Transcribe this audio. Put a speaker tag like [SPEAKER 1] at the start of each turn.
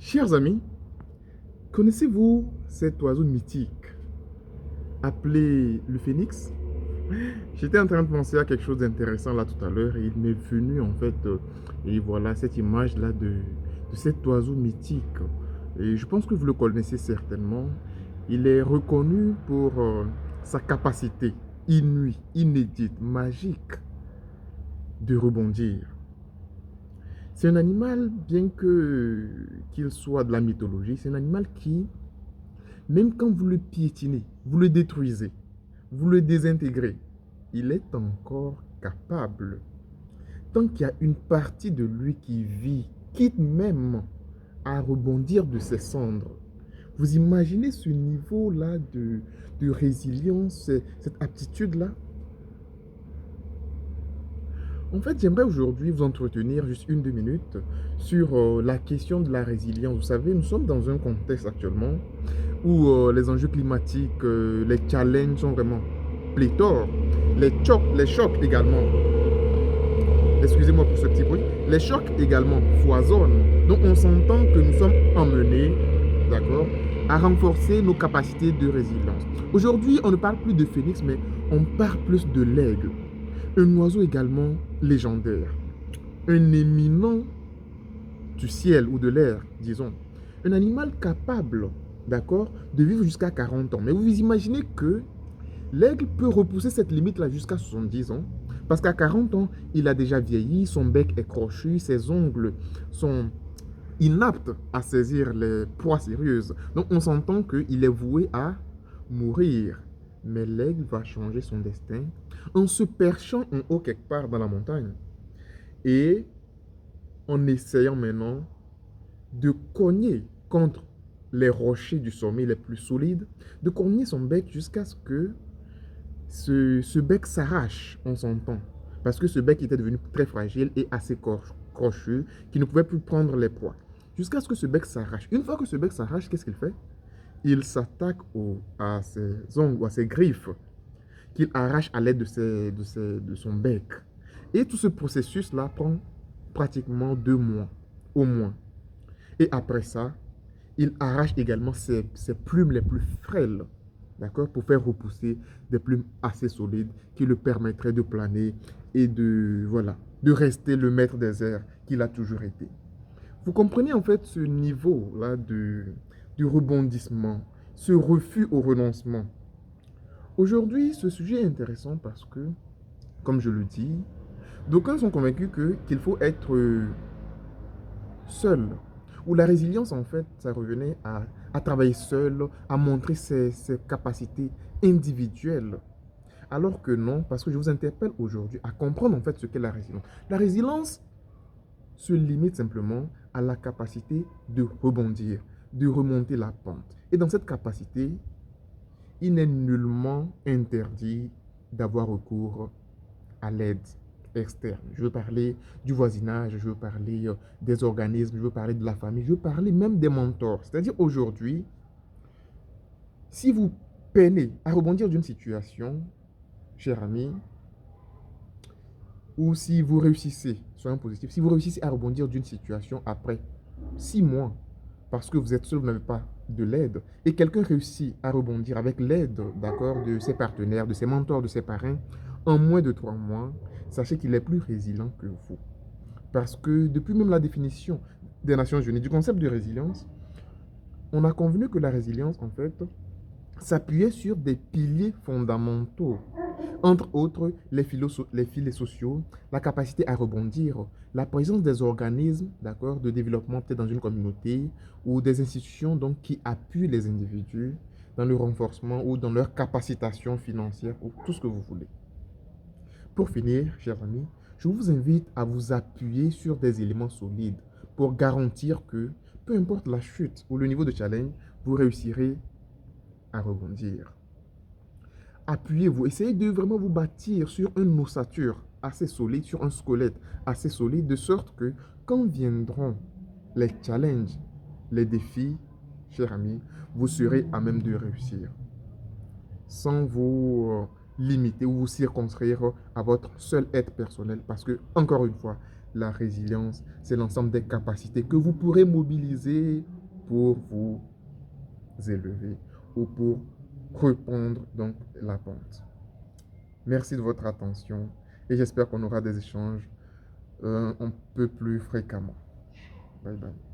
[SPEAKER 1] Chers amis, connaissez-vous cet oiseau mythique appelé le phénix? J'étais en train de penser à quelque chose d'intéressant là tout à l'heure et il m'est venu en fait, et voilà cette image là de cet oiseau mythique. Et je pense que vous le connaissez certainement. Il est reconnu pour sa capacité inouïe, inédite, magique de rebondir. C'est un animal, bien que qu'il soit de la mythologie, c'est un animal qui, même quand vous le piétinez, vous le détruisez, vous le désintégrez, il est encore capable. Tant qu'il y a une partie de lui qui vit, quitte même à rebondir de ses cendres. Vous imaginez ce niveau-là de résilience, cette aptitude-là? En fait, j'aimerais aujourd'hui vous entretenir juste 1, 2 minutes sur la question de la résilience. Vous savez, nous sommes dans un contexte actuellement où les enjeux climatiques, les challenges sont vraiment pléthores. Les chocs également, excusez-moi pour ce petit bruit, les chocs également foisonnent. Donc on s'entend que nous sommes emmenés, d'accord, à renforcer nos capacités de résilience. Aujourd'hui, on ne parle plus de phénix, mais on parle plus de l'aigle. Un oiseau également légendaire, un éminent du ciel ou de l'air, disons. Un animal capable, d'accord, de vivre jusqu'à 40 ans. Mais vous imaginez que l'aigle peut repousser cette limite-là jusqu'à 70 ans, parce qu'à 40 ans, il a déjà vieilli, son bec est crochu, ses ongles sont inaptes à saisir les proies sérieuses. Donc on s'entend qu'il est voué à mourir. Mais l'aigle va changer son destin en se perchant en haut quelque part dans la montagne et en essayant maintenant de cogner contre les rochers du sommet les plus solides, de cogner son bec jusqu'à ce que ce bec s'arrache, on s'entend. Parce que ce bec était devenu très fragile et assez crochu, qui ne pouvait plus prendre les proies. Jusqu'à ce que ce bec s'arrache. Une fois que ce bec s'arrache, qu'est-ce qu'il fait? Il s'attaque à ses ongles ou à ses griffes qu'il arrache à l'aide de son bec. Et tout ce processus-là prend pratiquement 2 mois, au moins. Et après ça, il arrache également ses plumes les plus frêles, d'accord, pour faire repousser des plumes assez solides qui le permettraient de planer et voilà, de rester le maître des airs qu'il a toujours été. Vous comprenez en fait ce niveau-là du rebondissement, ce refus au renoncement. Aujourd'hui, ce sujet est intéressant parce que, comme je le dis, d'aucuns sont convaincus qu'il faut être seul. Ou la résilience, en fait, ça revenait à travailler seul, à montrer ses capacités individuelles. Alors que non, parce que je vous interpelle aujourd'hui à comprendre en fait ce qu'est la résilience. La résilience se limite simplement à la capacité de rebondir, de remonter la pente. Et dans cette capacité, il n'est nullement interdit d'avoir recours à l'aide externe. Je veux parler du voisinage, je veux parler des organismes, je veux parler de la famille, je veux parler même des mentors. C'est-à-dire aujourd'hui, si vous peinez à rebondir d'une situation, cher ami, ou si vous réussissez, soyons positifs, si vous réussissez à rebondir d'une situation après 6 mois, parce que vous êtes seul, vous n'avez pas de l'aide, et quelqu'un réussit à rebondir avec l'aide, d'accord, de ses partenaires, de ses mentors, de ses parrains, en moins de 3 mois, sachez qu'il est plus résilient que vous. Parce que depuis même la définition des Nations Unies du concept de résilience, on a convenu que la résilience, en fait, s'appuyait sur des piliers fondamentaux. Entre autres, les filets sociaux, la capacité à rebondir, la présence des organismes, d'accord, de développement peut-être dans une communauté ou des institutions donc, qui appuient les individus dans le renforcement ou dans leur capacitation financière ou tout ce que vous voulez. Pour finir, chers amis, je vous invite à vous appuyer sur des éléments solides pour garantir que, peu importe la chute ou le niveau de challenge, vous réussirez à rebondir. Appuyez-vous, essayez de vraiment vous bâtir sur une ossature assez solide, sur un squelette assez solide, de sorte que quand viendront les challenges, les défis, chers amis, vous serez à même de réussir, sans vous limiter ou vous circonscrire à votre seul être personnel, parce que, encore une fois, la résilience, c'est l'ensemble des capacités que vous pourrez mobiliser pour vous élever ou pour reprendre donc la pente. Merci de votre attention et j'espère qu'on aura des échanges un peu plus fréquemment. Bye bye.